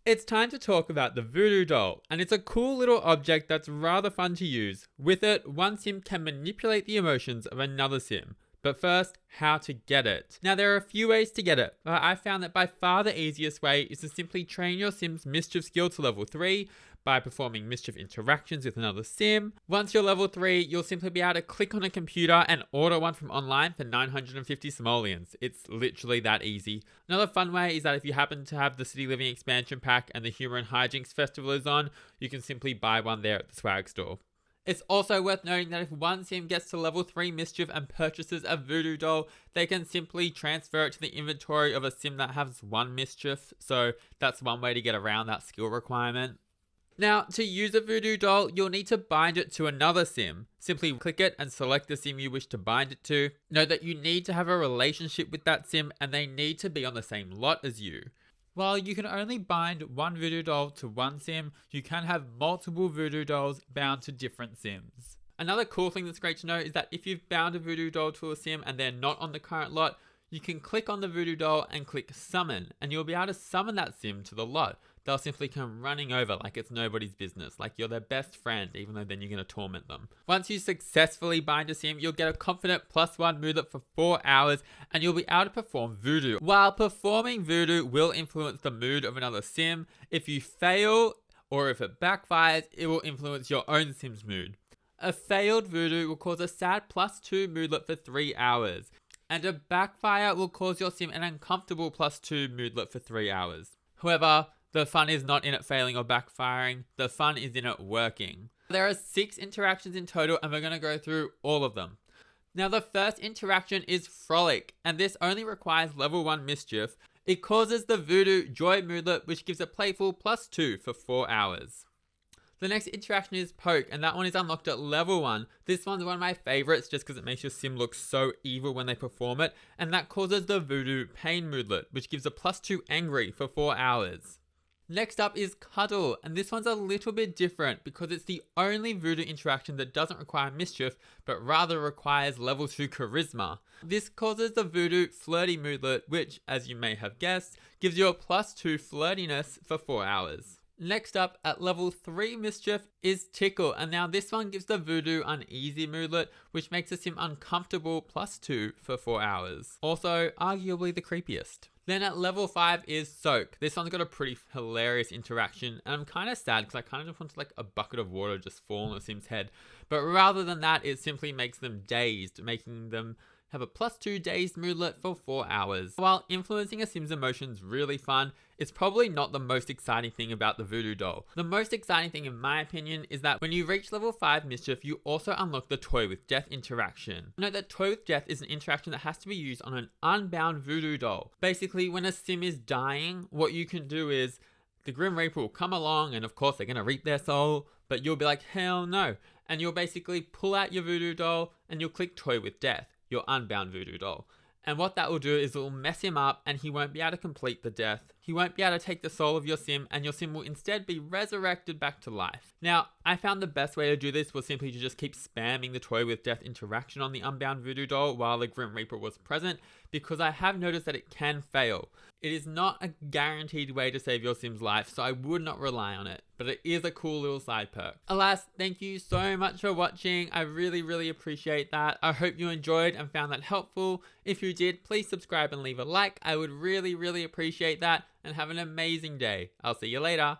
It's time to talk about the Voodoo doll, and it's a cool little object that's rather fun to use. With it, one sim can manipulate the emotions of another sim. But first, how to get it. Now there are a few ways to get it, but I found that by far the easiest way is to simply train your sim's Mischief skill to level 3 by performing Mischief interactions with another sim. Once you're level 3, you'll simply be able to click on a computer and order one from online for 950 simoleons. It's literally that easy. Another fun way is that if you happen to have the City Living expansion pack and the Humor and Hijinks festival is on, you can simply buy one there at the swag store. It's also worth noting that if one sim gets to level 3 Mischief and purchases a Voodoo doll, they can simply transfer it to the inventory of a sim that has 1 Mischief, so that's one way to get around that skill requirement. Now, to use a Voodoo doll, you'll need to bind it to another sim. Simply click it and select the sim you wish to bind it to. Note that you need to have a relationship with that sim and they need to be on the same lot as you. While you can only bind one Voodoo doll to one sim, you can have multiple Voodoo dolls bound to different sims. Another cool thing that's great to know is that if you've bound a Voodoo doll to a sim and they're not on the current lot, you can click on the Voodoo doll and click summon, and you'll be able to summon that sim to the lot. They'll simply come running over like it's nobody's business, like you're their best friend, even though then you're going to torment them. Once you successfully bind a sim, you'll get a confident +1 moodlet for 4 hours, and you'll be able to perform Voodoo. While performing Voodoo will influence the mood of another sim, if you fail, or if it backfires, it will influence your own sim's mood. A failed Voodoo will cause a sad +2 moodlet for 3 hours, and a backfire will cause your sim an uncomfortable +2 moodlet for 3 hours. However, the fun is not in it failing or backfiring, the fun is in it working. There are 6 interactions in total and we're going to go through all of them. Now the first interaction is Frolic, and this only requires level 1 Mischief. It causes the Voodoo Joy moodlet, which gives a playful +2 for 4 hours. The next interaction is Poke, and that one is unlocked at level 1. This one's one of my favorites just because it makes your sim look so evil when they perform it, and that causes the Voodoo Pain moodlet, which gives a +2 Angry for 4 hours. Next up is Cuddle, and this one's a little bit different because it's the only Voodoo interaction that doesn't require Mischief, but rather requires level 2 Charisma. This causes the Voodoo Flirty moodlet, which, as you may have guessed, gives you a +2 Flirtiness for 4 hours. Next up, at level 3 Mischief, is Tickle, and now this one gives the Voodoo Uneasy moodlet, which makes the sim uncomfortable +2 for 4 hours. Also, arguably the creepiest. Then at level 5 is Soak. This one's got a pretty hilarious interaction, and I'm kind of sad because I kind of just want like a bucket of water just fall on a sim's head. But rather than that, it simply makes them dazed, making them have a +2 dazed moodlet for 4 hours. While influencing a sim's emotions really fun, it's probably not the most exciting thing about the Voodoo doll. The most exciting thing in my opinion is that when you reach level 5 Mischief, you also unlock the Toy with Death interaction. Note that Toy with Death is an interaction that has to be used on an unbound Voodoo doll. Basically, when a sim is dying, what you can do is the Grim Reaper will come along and of course they're going to reap their soul, but you'll be like, hell no. And you'll basically pull out your Voodoo doll and you'll click Toy with Death, your unbound Voodoo doll. And what that will do is it will mess him up and he won't be able to complete the death. He won't be able to take the soul of your sim, and your sim will instead be resurrected back to life. Now, I found the best way to do this was simply to just keep spamming the Toy with Death interaction on the unbound Voodoo doll while the Grim Reaper was present, because I have noticed that it can fail. It is not a guaranteed way to save your sim's life, so I would not rely on it, but it is a cool little side perk. Alas, thank you so much for watching. I really appreciate that. I hope you enjoyed and found that helpful. If you did, please subscribe and leave a like. I would really appreciate that, and have an amazing day. I'll see you later.